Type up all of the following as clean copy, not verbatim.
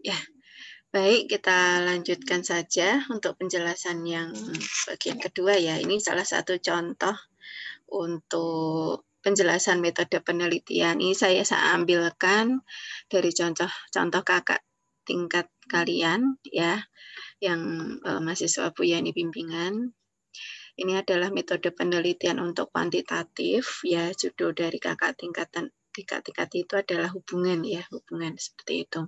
Ya, baik, kita lanjutkan saja untuk penjelasan yang bagian kedua ya. Ini salah satu contoh untuk penjelasan metode penelitian. Ini saya ambilkan dari contoh kakak tingkat kalian ya, yang mahasiswa Bu Yani bimbingan. Ini adalah metode penelitian untuk kuantitatif ya, judul dari kakak tingkat itu adalah hubungan ya, hubungan seperti itu.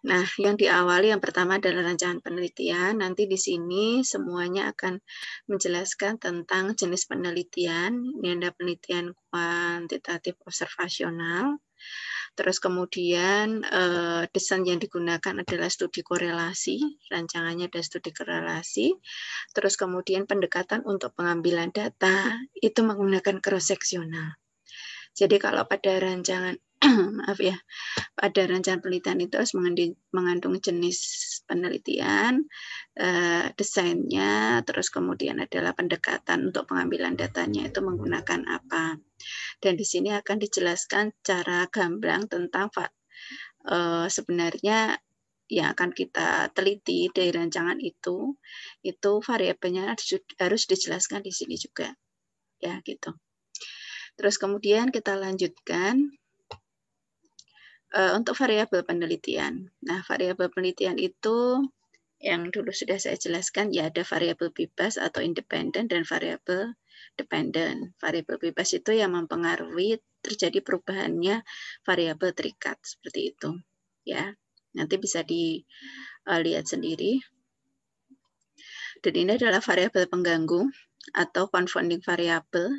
Nah, yang diawali yang pertama adalah rancangan penelitian. Nanti di sini semuanya akan menjelaskan tentang jenis penelitian. Ini ada penelitian kuantitatif observasional. Terus kemudian desain yang digunakan adalah studi korelasi. Rancangannya ada studi korelasi. Terus kemudian pendekatan untuk pengambilan data itu menggunakan cross seksional. Jadi kalau pada rancangan maaf ya, pada rancangan penelitian itu harus mengandung jenis penelitian, desainnya, terus kemudian adalah pendekatan untuk pengambilan datanya itu menggunakan apa. Dan di sini akan dijelaskan cara gamblang tentang sebenarnya yang akan kita teliti dari rancangan itu variabelnya harus dijelaskan di sini juga, ya gitu. Terus kemudian kita lanjutkan untuk variabel penelitian. Nah, variabel penelitian itu yang dulu sudah saya jelaskan, ya ada variabel bebas atau independen dan variabel dependen. Variabel bebas itu yang mempengaruhi terjadi perubahannya variabel terikat seperti itu. Ya, nanti bisa dilihat sendiri. Dan ini adalah variabel pengganggu atau confounding variable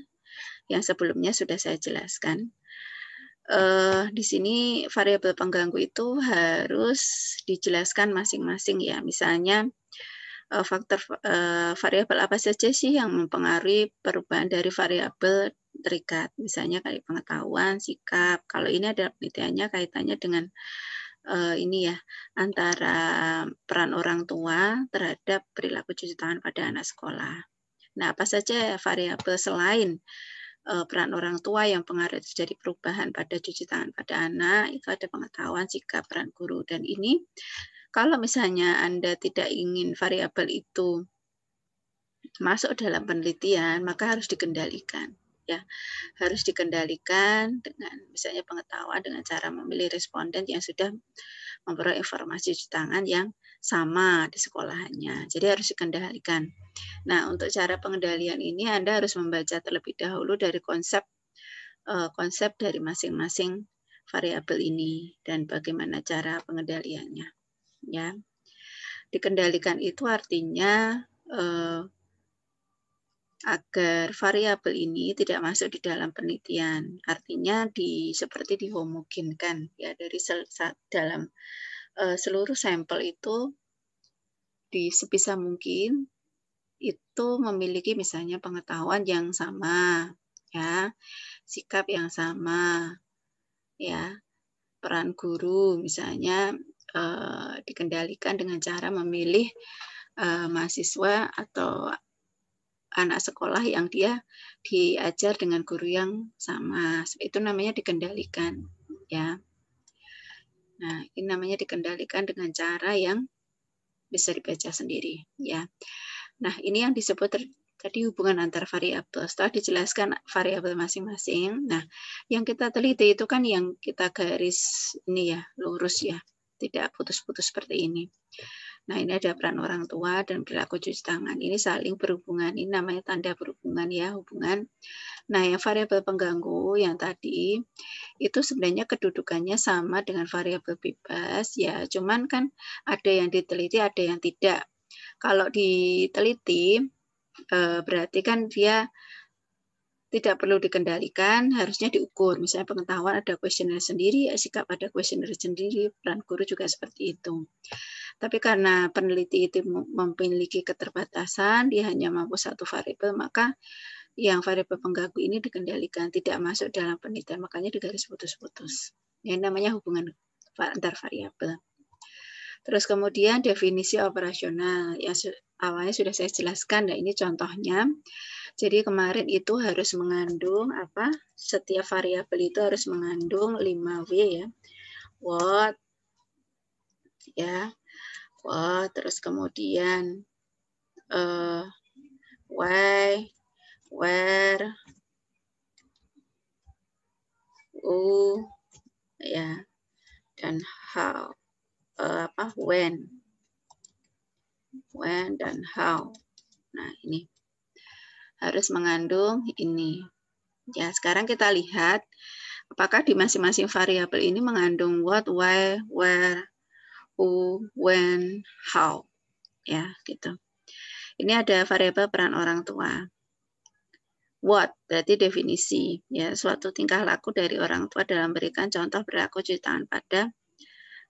yang sebelumnya sudah saya jelaskan. Di sini variabel pengganggu itu harus dijelaskan masing-masing ya. Misalnya faktor variabel apa saja sih yang mempengaruhi perubahan dari variabel terikat. Misalnya kayak pengetahuan, sikap. Kalau ini ada penelitiannya kaitannya dengan ini ya, antara peran orang tua terhadap perilaku cuci tangan pada anak sekolah. Nah, apa saja variabel selain peran orang tua yang pengaruh terjadi perubahan pada cuci tangan pada anak, itu ada pengetahuan, sikap, peran guru. Dan ini kalau misalnya Anda tidak ingin variabel itu masuk dalam penelitian, maka harus dikendalikan. Ya, harus dikendalikan dengan misalnya pengetahuan dengan cara memilih responden yang sudah memperoleh informasi cuci tangan yang sama di sekolahannya. Jadi harus dikendalikan. Nah, untuk cara pengendalian ini Anda harus membaca terlebih dahulu dari konsep dari masing-masing variabel ini dan bagaimana cara pengendaliannya. Ya, dikendalikan itu artinya agar variabel ini tidak masuk di dalam penelitian. Artinya seperti dihomogенkan ya dari dalam seluruh sampel itu sebisa mungkin itu memiliki misalnya pengetahuan yang sama, ya, sikap yang sama, ya, peran guru misalnya dikendalikan dengan cara memilih mahasiswa atau anak sekolah yang dia diajar dengan guru yang sama. Itu namanya dikendalikan, ya. Nah, ini namanya dikendalikan dengan cara yang bisa dibaca sendiri, ya. Nah, ini yang disebut tadi hubungan antar variabel. Setelah dijelaskan variabel masing-masing, nah, yang kita teliti itu kan yang kita garis ini ya, lurus ya, tidak putus-putus seperti ini. Nah, ini ada peran orang tua dan perilaku cuci tangan. Ini saling berhubungan. Ini namanya tanda berhubungan ya, hubungan. Nah, yang variabel pengganggu yang tadi itu sebenarnya kedudukannya sama dengan variabel bebas ya, cuman kan ada yang diteliti, ada yang tidak. Kalau diteliti berarti kan dia tidak perlu dikendalikan, harusnya diukur. Misalnya pengetahuan ada kuesioner sendiri, sikap ada kuesioner sendiri, peran guru juga seperti itu. Tapi karena peneliti itu memiliki keterbatasan, dia hanya mampu satu variabel, maka yang variabel pengganggu ini dikendalikan, tidak masuk dalam penelitian, makanya digaris putus-putus. Ini namanya hubungan antar variabel. Terus kemudian definisi operasional, yang awalnya sudah saya jelaskan, nah ini contohnya. Jadi kemarin itu harus mengandung apa? Setiap variabel itu harus mengandung 5W ya. What, ya. What, terus kemudian why, where, who, ya, dan how, when dan how. Nah, ini harus mengandung ini. Ya, sekarang kita lihat apakah di masing-masing variabel ini mengandung what, why, where, who, when, how. Ya, gitu. Ini ada variabel peran orang tua. What berarti definisi, ya, suatu tingkah laku dari orang tua dalam memberikan contoh perilaku cuci tangan pada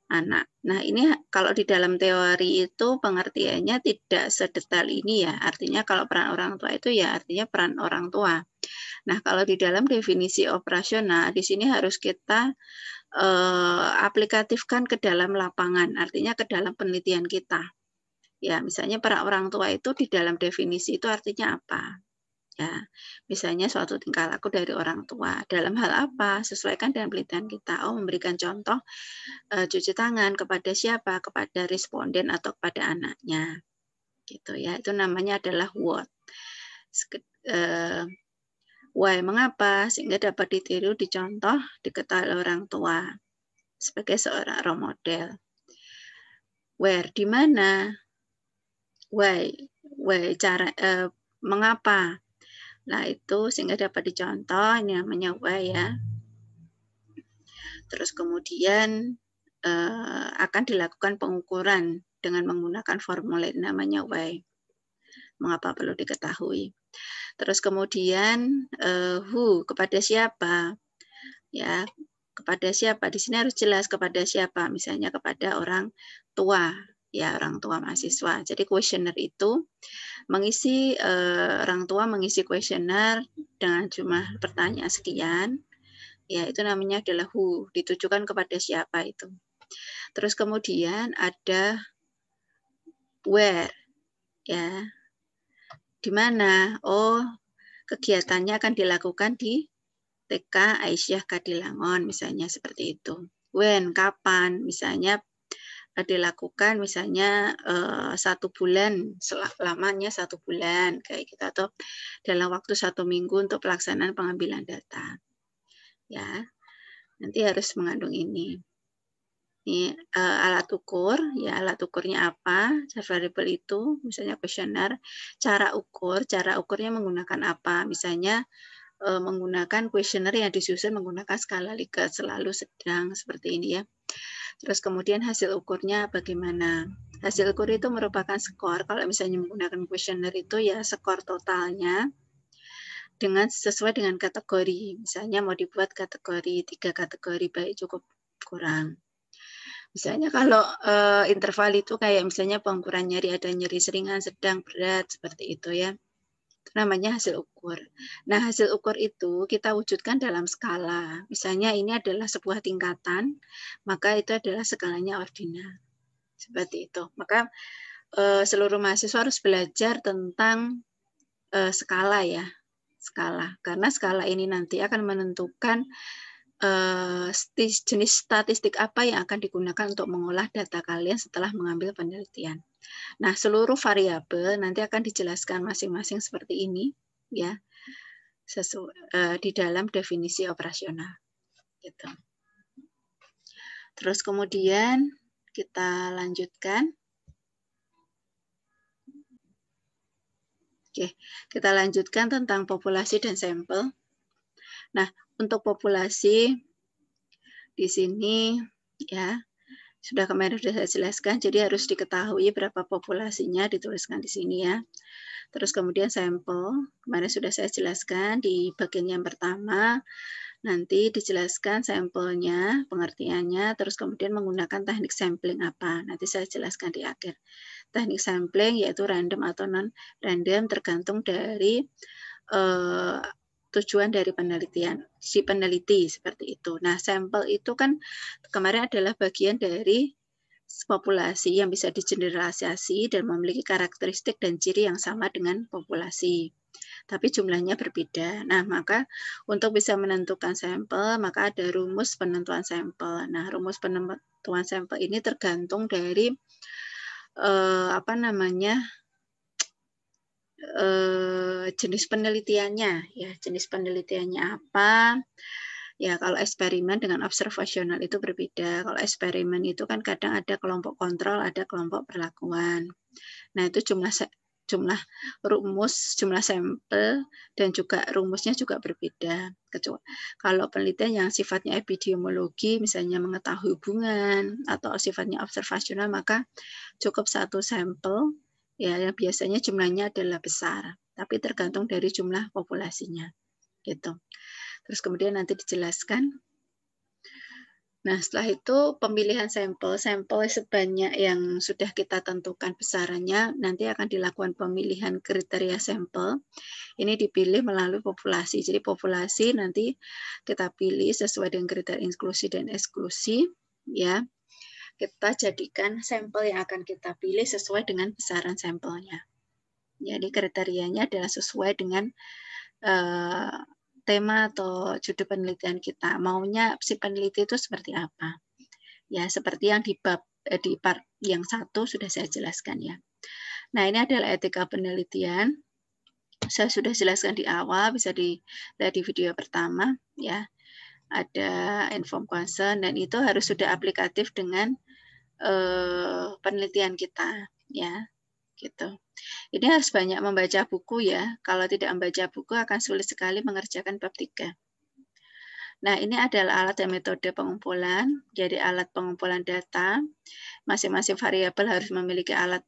anak. Nah, ini kalau di dalam teori itu pengertiannya tidak sedetail ini ya. Artinya kalau peran orang tua itu ya artinya peran orang tua. Nah, kalau di dalam definisi operasional di sini harus kita aplikatifkan ke dalam lapangan, artinya ke dalam penelitian kita. Ya, misalnya peran orang tua itu di dalam definisi itu artinya apa? Ya, misalnya suatu tingkah laku dari orang tua. Dalam hal apa? Sesuaikan dengan penelitian kita. Oh, memberikan contoh cuci tangan kepada siapa? Kepada responden atau kepada anaknya. Gitu ya. Itu namanya adalah what. Why, mengapa? Sehingga dapat ditiru, dicontoh, diketahui orang tua sebagai seorang role model. Where, di mana? Why, cara mengapa? Nah, itu sehingga dapat dicontoh, ini namanya why ya. Terus kemudian akan dilakukan pengukuran dengan menggunakan formulir namanya why. Mengapa perlu diketahui. Terus kemudian who, kepada siapa? Ya, kepada siapa? Di sini harus jelas kepada siapa. Misalnya kepada orang tua, ya, orang tua mahasiswa. Jadi kuesioner itu mengisi orang tua mengisi kuesioner dengan jumlah pertanyaan sekian, ya, itu namanya adalah who, ditujukan kepada siapa itu. Terus kemudian ada where, ya, di mana? Oh, kegiatannya akan dilakukan di TK Aisyah Kadilangon, misalnya seperti itu. When, kapan, misalnya dilakukan misalnya 1 bulan, lamanya 1 bulan kayak gitu, atau dalam waktu 1 minggu untuk pelaksanaan pengambilan data. Ya, nanti harus mengandung ini. Ini alat ukur, ya, alat ukurnya apa? Variable itu misalnya kuesioner. Cara ukurnya menggunakan apa? Misalnya menggunakan kuesioner yang disusun menggunakan skala Likert, selalu, sedang, seperti ini ya. Terus kemudian hasil ukurnya bagaimana? Hasil ukur itu merupakan skor. Kalau misalnya menggunakan kuesioner itu ya skor totalnya sesuai dengan kategori. Misalnya mau dibuat kategori 3 kategori baik, cukup, kurang. Misalnya kalau interval itu kayak misalnya pengukuran nyeri, ada nyeri ringan, sedang, berat, seperti itu ya. Itu namanya hasil ukur. Nah, hasil ukur itu kita wujudkan dalam skala. Misalnya ini adalah sebuah tingkatan, maka itu adalah skalanya ordinal. Seperti itu. Maka seluruh mahasiswa harus belajar tentang skala ya. Skala. Karena skala ini nanti akan menentukan jenis statistik apa yang akan digunakan untuk mengolah data kalian setelah mengambil penelitian. Nah, seluruh variabel nanti akan dijelaskan masing-masing seperti ini, ya, di dalam definisi operasional. Gitu. Terus kemudian kita lanjutkan. Oke, kita lanjutkan tentang populasi dan sampel. Nah, untuk populasi di sini, ya, kemarin sudah saya jelaskan, jadi harus diketahui berapa populasinya, dituliskan di sini ya. Terus kemudian sampel, kemarin sudah saya jelaskan di bagian yang pertama, nanti dijelaskan sampelnya, pengertiannya, terus kemudian menggunakan teknik sampling apa, nanti saya jelaskan di akhir. Teknik sampling yaitu random atau non-random tergantung dari tujuan dari penelitian, si peneliti, seperti itu. Nah, sampel itu kan kemarin adalah bagian dari populasi yang bisa digeneralisasi dan memiliki karakteristik dan ciri yang sama dengan populasi. tapi jumlahnya berbeda. Nah, maka untuk bisa menentukan sampel, maka ada rumus penentuan sampel. Nah, rumus penentuan sampel ini tergantung dari apa namanya, jenis penelitiannya, ya, jenis penelitiannya apa. Ya, kalau eksperimen dengan observasional itu berbeda. Kalau eksperimen itu kan kadang ada kelompok kontrol, ada kelompok perlakuan. Nah, itu jumlah rumus, jumlah sampel, dan juga rumusnya juga berbeda. Kalau penelitian yang sifatnya epidemiologi, misalnya mengetahui hubungan, atau sifatnya observasional, maka cukup satu sampel, ya, yang biasanya jumlahnya adalah besar, tapi tergantung dari jumlah populasinya. Gitu. Terus kemudian nanti dijelaskan. Nah, setelah itu pemilihan sampel sebanyak yang sudah kita tentukan besarannya, nanti akan dilakukan pemilihan kriteria sampel. Ini dipilih melalui populasi. Jadi populasi nanti kita pilih sesuai dengan kriteria inklusi dan eksklusi, ya. Kita jadikan sampel yang akan kita pilih sesuai dengan besaran sampelnya. Jadi kriterianya adalah sesuai dengan tema atau judul penelitian kita. Maunya si peneliti itu seperti apa? Ya, seperti yang di part yang 1 sudah saya jelaskan ya. Nah, ini adalah etika penelitian. Saya sudah jelaskan di awal, bisa dilihat di video pertama ya. Ada informed consent dan itu harus sudah aplikatif dengan penelitian kita ya, gitu. Ini harus banyak membaca buku ya. Kalau tidak membaca buku akan sulit sekali mengerjakan bab 3. Nah, ini adalah alat dan metode pengumpulan. Jadi alat pengumpulan data, masing-masing variabel harus memiliki alat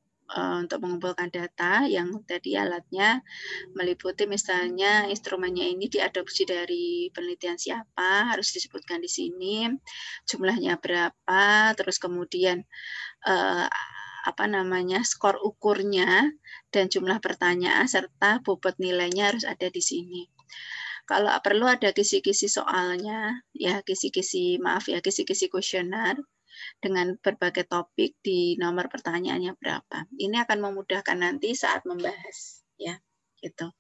untuk mengumpulkan data. Yang tadi alatnya meliputi misalnya instrumennya ini diadopsi dari penelitian siapa, harus disebutkan di sini, jumlahnya berapa, terus kemudian skor ukurnya dan jumlah pertanyaan serta bobot nilainya harus ada di sini. Kalau perlu ada kisi-kisi soalnya, ya kisi-kisi kuesioner dengan berbagai topik di nomor pertanyaannya berapa. Ini akan memudahkan nanti saat membahas, ya, gitu.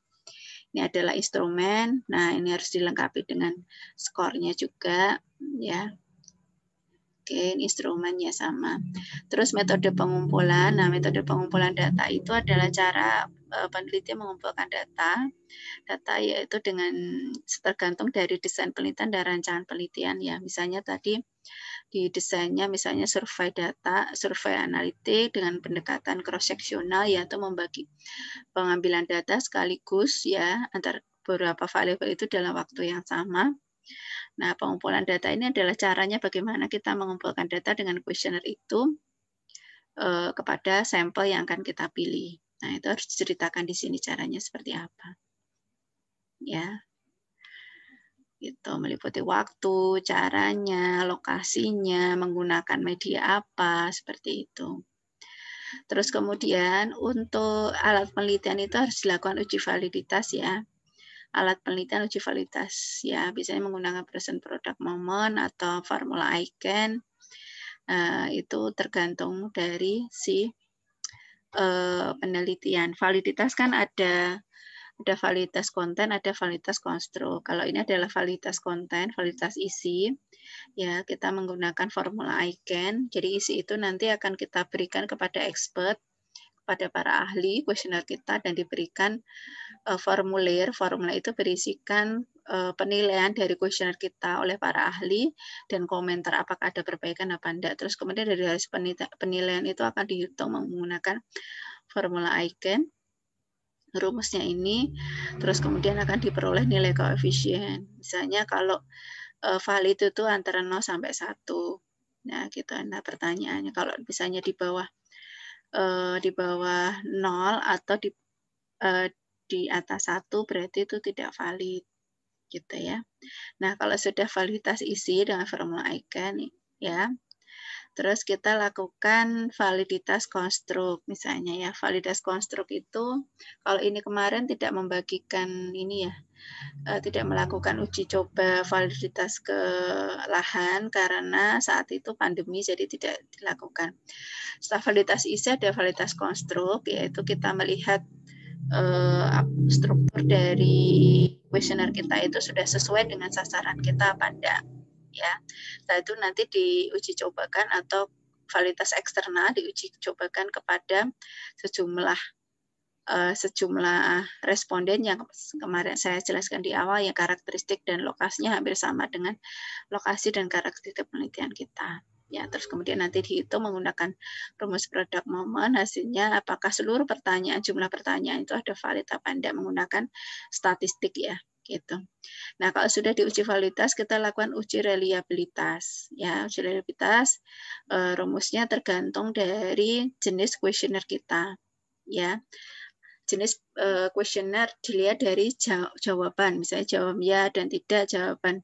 Ini adalah instrumen. Nah, ini harus dilengkapi dengan skornya juga, ya. Oke, instrumennya sama. Terus metode pengumpulan. Nah, metode pengumpulan data itu adalah cara peneliti mengumpulkan data. Data yaitu dengan tergantung dari desain penelitian dan rancangan penelitian ya. Misalnya tadi di desainnya misalnya survei data, survei analitik dengan pendekatan cross-seksional yaitu membagi pengambilan data sekaligus ya antar beberapa variabel itu dalam waktu yang sama. Nah, pengumpulan data ini adalah caranya bagaimana kita mengumpulkan data dengan kuesioner itu kepada sampel yang akan kita pilih. Nah, itu harus diceritakan di sini caranya seperti apa. Ya. Itu meliputi waktu, caranya, lokasinya, menggunakan media apa, seperti itu. Terus kemudian untuk alat penelitian itu harus dilakukan uji validitas ya. Alat penelitian uji validitas ya biasanya menggunakan present product moment atau formula Eigen. Itu tergantung dari si penelitian. Validitas kan ada validitas konten, ada validitas konstruk. Kalau ini adalah validitas konten, validitas isi, ya kita menggunakan formula Eigen. Jadi isi itu nanti akan kita berikan kepada expert, kepada para ahli kuesioner kita dan diberikan formulir. Formula itu berisikan penilaian dari kuesioner kita oleh para ahli dan komentar apakah ada perbaikan apa enggak. Terus kemudian dari hasil penilaian itu akan dihitung menggunakan formula Eigen. Rumusnya ini, terus kemudian akan diperoleh nilai koefisien. Misalnya kalau valid itu antara 0 sampai 1. Nah, gitu. Nah, pertanyaannya kalau misalnya di bawah 0 atau di atas 1 berarti itu tidak valid. Gitu ya. Nah, kalau sudah validitas isi dengan formula Eigen ya. Terus kita lakukan validitas konstruk misalnya ya. Validitas konstruk itu kalau ini kemarin tidak membagikan ini ya, tidak melakukan uji coba validitas ke lahan karena saat itu pandemi jadi tidak dilakukan. Setelah validitas isi ada validitas konstruk yaitu kita melihat struktur dari kuesioner kita itu sudah sesuai dengan sasaran kita apa enggak, ya. Setelah itu nanti diuji cobakan atau validitas eksternal diuji cobakan kepada sejumlah responden yang kemarin saya jelaskan di awal, yang karakteristik dan lokasinya hampir sama dengan lokasi dan karakteristik penelitian kita. Ya, terus kemudian nanti dihitung menggunakan rumus product moment, hasilnya apakah seluruh pertanyaan, jumlah pertanyaan itu ada valid apa enggak menggunakan statistik ya, gitu. Nah, kalau sudah diuji validitas, kita lakukan uji reliabilitas. Ya, uji reliabilitas rumusnya tergantung dari jenis kuesioner kita. Ya, jenis kuesioner dilihat dari jawaban, misalnya jawab ya dan tidak, jawaban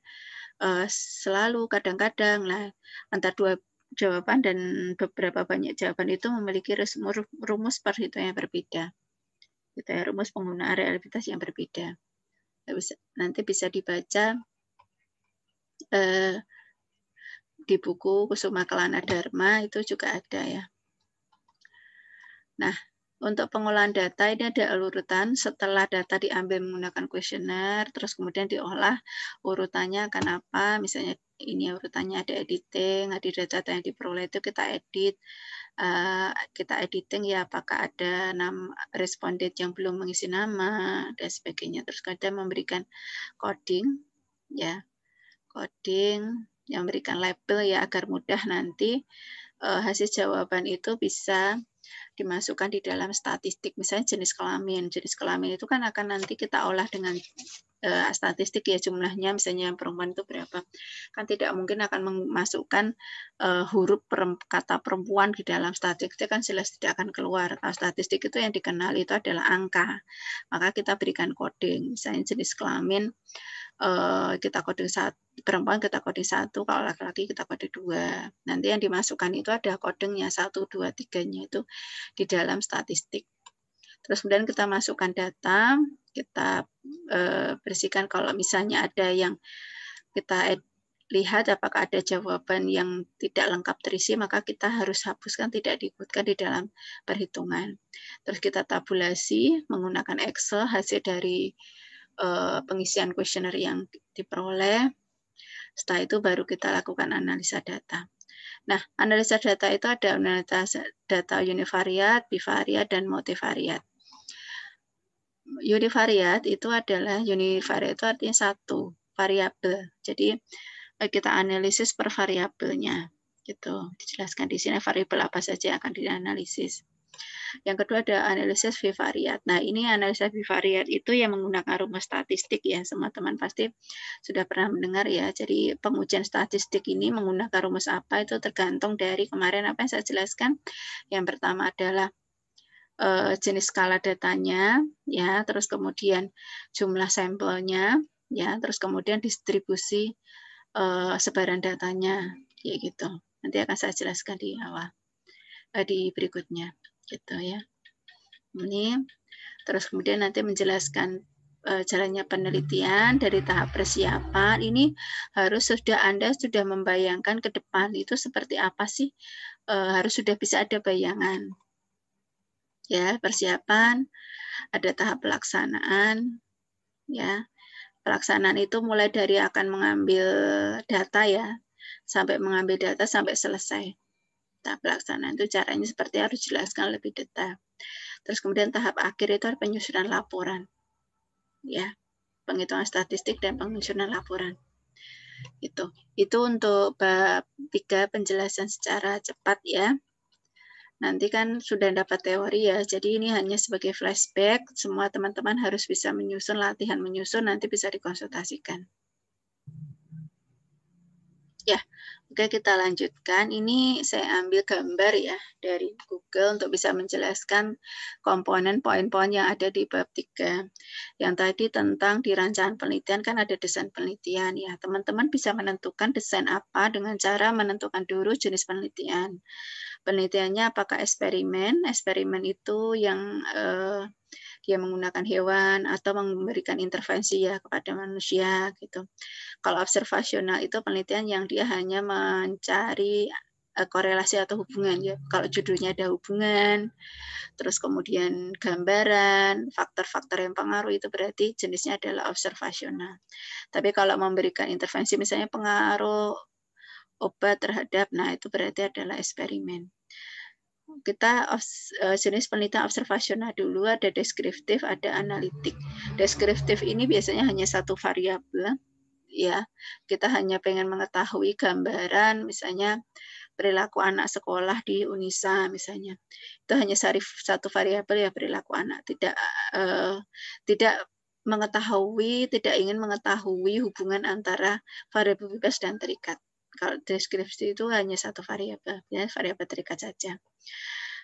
selalu, kadang-kadang. Nah, antara dua jawaban dan beberapa banyak jawaban itu memiliki rumus perhitungan yang berbeda. Gitu ya, rumus penggunaan reliabilitas yang berbeda. Nanti bisa dibaca di buku Kusuma Kelana Dharma, itu juga ada ya. Nah, untuk pengolahan data ini ada urutan setelah data diambil menggunakan kuesioner, terus kemudian diolah, urutannya akan apa, misalnya ini urutannya ada editing, ada data yang diperoleh itu kita edit, kita editing ya apakah ada responden yang belum mengisi nama, dan sebagainya. Terus kadang memberikan coding, ya, coding, yang memberikan label ya agar mudah nanti hasil jawaban itu bisa dimasukkan di dalam statistik, misalnya jenis kelamin. Jenis kelamin itu kan akan nanti kita olah dengan statistik ya jumlahnya, misalnya yang perempuan itu berapa. Kan tidak mungkin akan memasukkan huruf kata perempuan di dalam statistik, kan jelas tidak akan keluar. Kalau statistik itu yang dikenal itu adalah angka. Maka kita berikan coding, misalnya jenis kelamin kita kode perempuan kita kode 1, kalau laki-laki kita kode 2. Nanti yang dimasukkan itu ada kodenya 1, 2, 3-nya itu di dalam statistik. Terus kemudian kita masukkan data, kita bersihkan kalau misalnya ada yang kita lihat apakah ada jawaban yang tidak lengkap terisi, maka kita harus hapuskan, tidak diikutkan di dalam perhitungan. Terus kita tabulasi menggunakan Excel hasil dari pengisian kuesioner yang diperoleh. Setelah itu baru kita lakukan analisa data. Nah, analisa data itu ada analisa data univariat, bivariat, dan multivariat. Univariat itu artinya satu variabel. Jadi kita analisis per variabelnya. Gitu. Dijelaskan di sini variabel apa saja yang akan dianalisis. Yang kedua ada analisis bivariat. Nah, ini analisis bivariat itu yang menggunakan rumus statistik ya. Semua teman pasti sudah pernah mendengar ya. Jadi pengujian statistik ini menggunakan rumus apa itu tergantung dari kemarin apa yang saya jelaskan. Yang pertama adalah jenis skala datanya ya, terus kemudian jumlah sampelnya ya, terus kemudian distribusi sebaran datanya ya gitu. Nanti akan saya jelaskan di awal di berikutnya. Gitu ya. Ini terus kemudian nanti menjelaskan jalannya penelitian dari tahap persiapan. Ini harus Anda sudah membayangkan ke depan itu seperti apa sih, harus sudah bisa ada bayangan. Ya, persiapan, ada tahap pelaksanaan, ya. Pelaksanaan itu mulai dari akan mengambil data ya, sampai mengambil data sampai selesai. Tahap pelaksanaan itu caranya seperti harus dijelaskan lebih detail. Terus kemudian tahap akhir itu ada penyusunan laporan. Ya, penghitungan statistik dan penyusunan laporan. Itu untuk bab 3 penjelasan secara cepat ya. Nanti kan sudah dapat teori ya, jadi ini hanya sebagai flashback. Semua teman-teman harus bisa menyusun, latihan menyusun, nanti bisa dikonsultasikan. Ya, oke kita lanjutkan. Ini saya ambil gambar ya dari Google untuk bisa menjelaskan komponen poin-poin yang ada di bab 3. Yang tadi tentang di rancangan penelitian kan ada desain penelitian ya. Teman-teman bisa menentukan desain apa dengan cara menentukan dulu jenis penelitian. Penelitiannya apakah eksperimen? Eksperimen itu yang dia menggunakan hewan atau memberikan intervensi ya kepada manusia gitu. Kalau observasional itu penelitian yang dia hanya mencari korelasi atau hubungan ya. Kalau judulnya ada hubungan, terus kemudian gambaran, faktor-faktor yang pengaruh, itu berarti jenisnya adalah observasional. Tapi kalau memberikan intervensi misalnya pengaruh obat terhadap, nah itu berarti adalah eksperimen. Kita jenis penelitian observasional dulu, ada deskriptif, ada analitik. Deskriptif ini biasanya hanya satu variabel, ya. Kita hanya pengen mengetahui gambaran, misalnya perilaku anak sekolah di Unisa misalnya. Itu hanya satu variabel ya, perilaku anak. Tidak mengetahui, tidak ingin mengetahui hubungan antara variabel bebas dan terikat. Kalau deskripsi itu hanya satu variabel, ya, variabel terikat saja.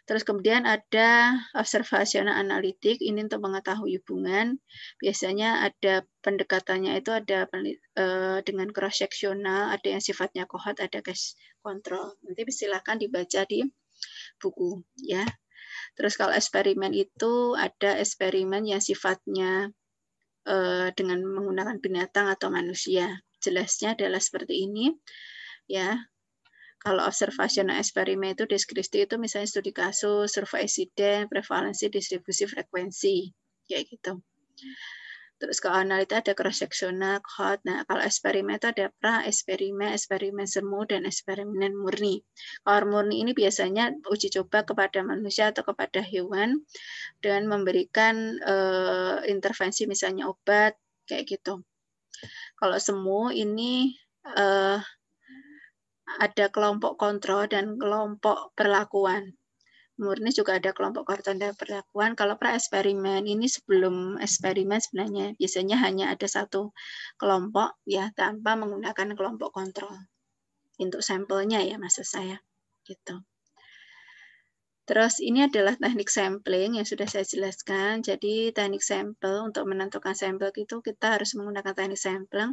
Terus kemudian ada observasional analitik, ini untuk mengetahui hubungan. Biasanya ada pendekatannya itu ada dengan cross-sectional, ada yang sifatnya kohort, ada case control. Nanti silakan dibaca di buku, ya. Terus kalau eksperimen itu ada eksperimen yang sifatnya dengan menggunakan binatang atau manusia. Jelasnya adalah seperti ini, ya. Kalau observasional eksperimen itu deskripsi itu misalnya studi kasus, survei insiden, prevalensi, distribusi, frekuensi, kayak gitu. Terus kalau analita ada cross-sectional, cohort. Nah, kalau eksperimen itu ada pra-eksperimen, eksperimen semu, dan eksperimen murni. Kalau murni ini biasanya uji coba kepada manusia atau kepada hewan dengan memberikan intervensi misalnya obat, kayak gitu. Kalau semu ini ada kelompok kontrol dan kelompok perlakuan. Murni juga ada kelompok kontrol dan perlakuan. Kalau pra-eksperimen ini sebelum eksperimen sebenarnya biasanya hanya ada satu kelompok ya tanpa menggunakan kelompok kontrol. Untuk sampelnya ya maksud saya. Gitu. Terus ini adalah teknik sampling yang sudah saya jelaskan. Jadi teknik sampel untuk menentukan sampel itu kita harus menggunakan teknik sampling.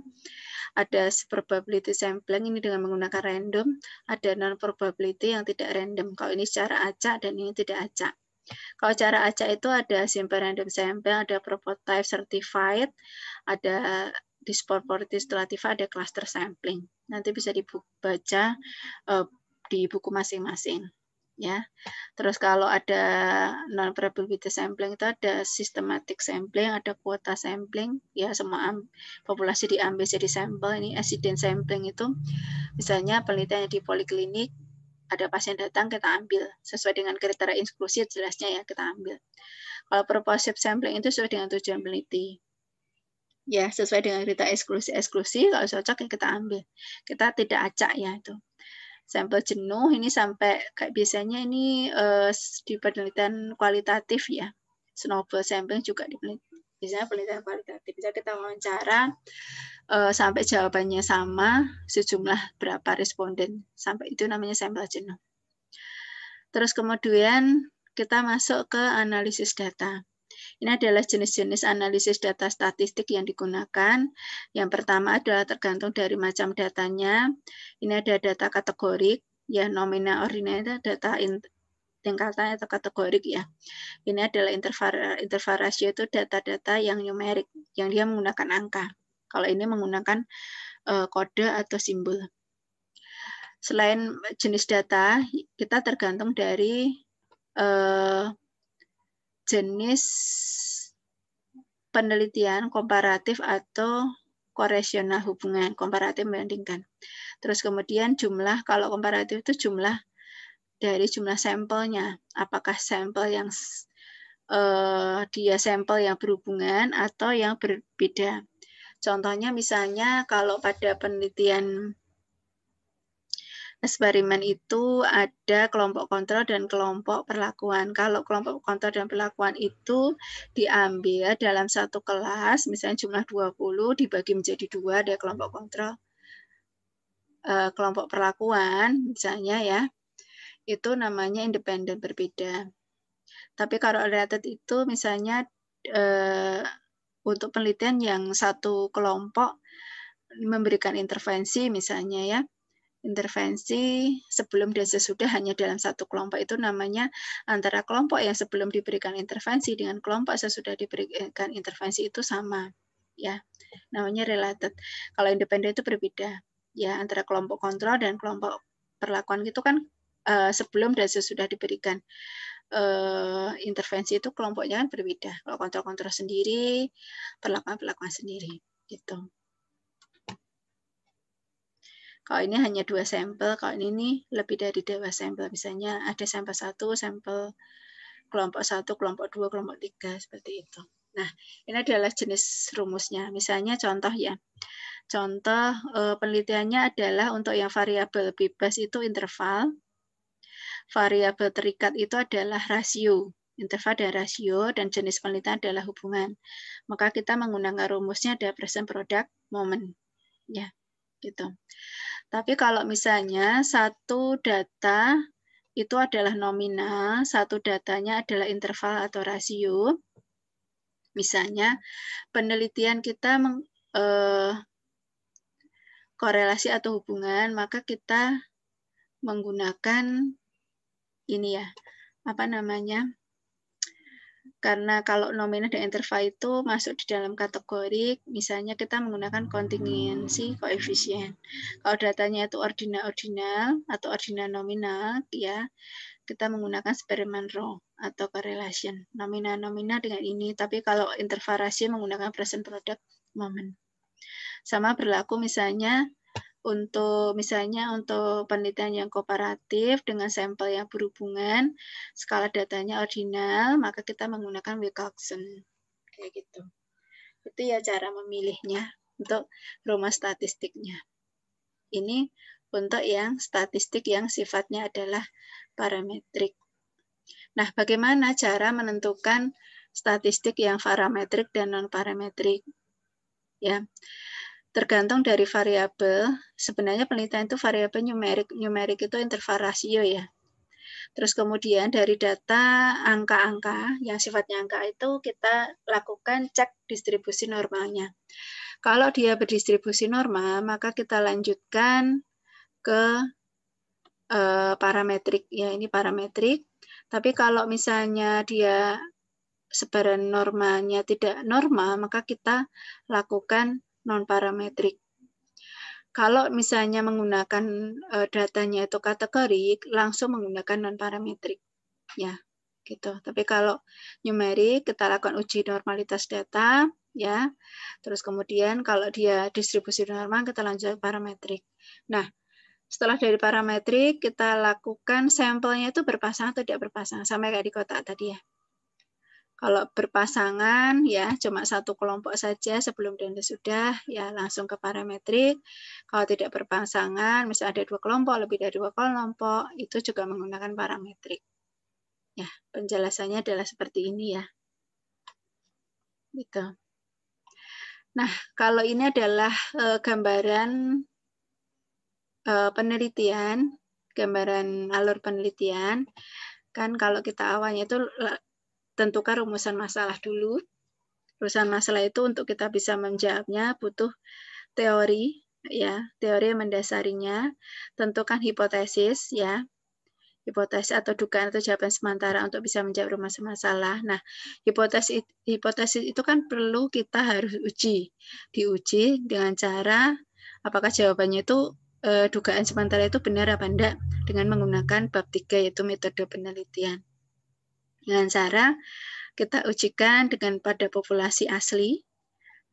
Ada probability sampling ini dengan menggunakan random, ada non-probability yang tidak random. Kalau ini secara acak dan ini tidak acak. Kalau cara acak itu ada simple random sample, ada prototype certified, ada disproportionate stratified, ada cluster sampling. Nanti bisa dibaca di buku masing-masing. Ya, terus kalau ada non probability sampling itu ada systematic sampling, ada kuota sampling, ya semua populasi diambil jadi sampel. Ini accident sampling itu misalnya penelitian di poliklinik, ada pasien datang kita ambil sesuai dengan kriteria inklusi jelasnya ya kita ambil. Kalau purposive sampling itu sesuai dengan tujuan peneliti. Ya, sesuai dengan kriteria eksklusi kalau cocok ya kita ambil. Kita tidak acak ya itu. Sampel jenuh ini sampai kayak biasanya ini di penelitian kualitatif ya. Snowball sampling juga biasanya penelitian kualitatif. Bisa kita wawancara sampai jawabannya sama, sejumlah berapa responden. Sampai itu namanya sampel jenuh. Terus kemudian kita masuk ke analisis data. Ini adalah jenis-jenis analisis data statistik yang digunakan. Yang pertama adalah tergantung dari macam datanya. Ini ada data kategorik, ya nominal ordinal, data tingkatan atau kategorik ya. Ini adalah interval ratio itu data-data yang numerik, yang dia menggunakan angka. Kalau ini menggunakan kode atau simbol. Selain jenis data, kita tergantung dari jenis penelitian komparatif atau koresional hubungan, komparatif membandingkan. Terus kemudian jumlah, kalau komparatif itu jumlah dari jumlah sampelnya. Apakah sampel yang dia sampel yang berhubungan atau yang berbeda. Contohnya misalnya kalau pada penelitian eksperimen itu ada kelompok kontrol dan kelompok perlakuan. Kalau kelompok kontrol dan perlakuan itu diambil dalam satu kelas, misalnya jumlah 20 dibagi menjadi 2, ada kelompok kontrol, kelompok perlakuan, misalnya ya, itu namanya independen berbeda. Tapi kalau related itu misalnya untuk penelitian yang satu kelompok memberikan intervensi misalnya ya, intervensi sebelum dan sesudah hanya dalam satu kelompok itu namanya antara kelompok yang sebelum diberikan intervensi dengan kelompok sesudah diberikan intervensi itu sama ya, namanya related. Kalau independen itu berbeda ya, antara kelompok kontrol dan kelompok perlakuan itu kan sebelum dan sesudah diberikan intervensi itu kelompoknya kan berbeda. Kalau kontrol-kontrol sendiri, perlakuan-perlakuan sendiri, gitu. Kalau ini hanya 2 sampel, kalau ini nih lebih dari 2 sampel. Misalnya ada sampel 1, sampel kelompok 1, kelompok 2, kelompok 3, seperti itu. Nah, ini adalah jenis rumusnya. Misalnya contoh ya. Contoh penelitiannya adalah untuk yang variabel bebas itu interval, variabel terikat itu adalah rasio. Interval dan rasio, dan jenis penelitian adalah hubungan. Maka kita menggunakan rumusnya ada present product moment. Ya, gitu. Tapi kalau misalnya satu data itu adalah nominal, satu datanya adalah interval atau rasio. Misalnya penelitian kita korelasi atau hubungan, maka kita menggunakan ini ya, apa namanya? Karena kalau nominal dan interval itu masuk di dalam kategori, misalnya kita menggunakan contingency coefficient. Kalau datanya itu ordinal-ordinal atau ordinal nominal, ya kita menggunakan Spearman Rule atau correlation. Nominal-nominal dengan ini, tapi kalau interval rasio menggunakan present product moment. Sama berlaku misalnya untuk penelitian yang komparatif dengan sampel yang berhubungan, skala datanya ordinal, maka kita menggunakan Wilcoxon. Kayak gitu. Itu ya cara memilihnya untuk rumus statistiknya. Ini untuk yang statistik yang sifatnya adalah parametrik. Nah, bagaimana cara menentukan statistik yang parametrik dan non-parametrik? Ya, tergantung dari variabel. Sebenarnya penelitian itu variabel numerik. Numerik itu interval rasio ya. Terus kemudian dari data angka-angka, yang sifatnya angka itu kita lakukan cek distribusi normalnya. Kalau dia berdistribusi normal, maka kita lanjutkan ke parametrik. Ya, ini parametrik. Tapi kalau misalnya dia sebaran normalnya tidak normal, maka kita lakukan non-parametrik. Kalau misalnya menggunakan datanya itu kategori, langsung menggunakan non-parametrik. Ya, gitu. Tapi kalau numerik, kita lakukan uji normalitas data, ya. Terus kemudian kalau dia distribusi normal, kita lanjut parametrik. Nah, setelah dari parametrik, kita lakukan sampelnya itu berpasangan atau tidak berpasangan, sama kayak di kotak tadi ya. Kalau berpasangan ya cuma satu kelompok saja sebelum dan sesudah ya langsung ke parametrik. Kalau tidak berpasangan, misalnya ada 2 kelompok, lebih dari 2 kelompok, itu juga menggunakan parametrik. Ya, penjelasannya adalah seperti ini ya. Gitu. Nah, kalau ini adalah gambaran penelitian, gambaran alur penelitian. Kan kalau kita awalnya itu tentukan rumusan masalah dulu. Rumusan masalah itu untuk kita bisa menjawabnya butuh teori, ya, teori yang mendasarinya. Tentukan hipotesis, ya, hipotesis atau dugaan atau jawaban sementara untuk bisa menjawab rumusan masalah. Nah, hipotesis itu kan perlu kita harus diuji dengan cara apakah jawabannya itu dugaan sementara itu benar apa enggak dengan menggunakan bab 3 yaitu metode penelitian. Dengan cara kita ujikan dengan pada populasi asli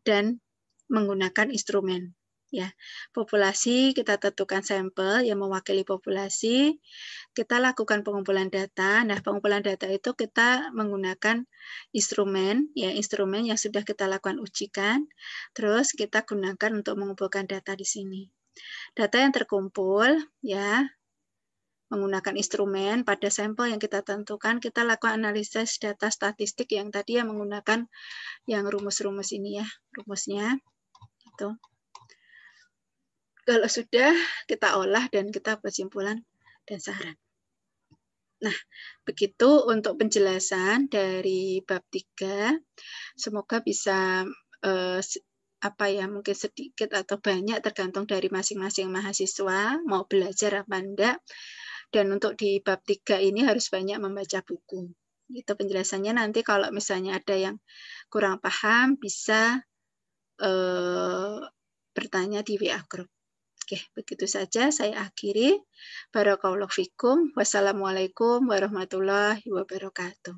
dan menggunakan instrumen. Ya, populasi kita tentukan sampel yang mewakili populasi. Kita lakukan pengumpulan data. Nah, pengumpulan data itu kita menggunakan instrumen, ya instrumen yang sudah kita lakukan ujikan. Terus kita gunakan untuk mengumpulkan data di sini. Data yang terkumpul, ya, menggunakan instrumen pada sampel yang kita tentukan, kita lakukan analisis data statistik yang tadi yang menggunakan yang rumus-rumus ini ya, rumusnya. Gitu. Kalau sudah, kita olah dan kita kesimpulan dan saran. Nah, begitu untuk penjelasan dari bab 3. Semoga bisa mungkin sedikit atau banyak tergantung dari masing-masing mahasiswa mau belajar apa enggak. Dan untuk di bab 3 ini harus banyak membaca buku. Itu penjelasannya. Nanti kalau misalnya ada yang kurang paham bisa bertanya di WA Group. Oke, begitu saja saya akhiri. Barakallahu fikum. Wassalamualaikum warahmatullahi wabarakatuh.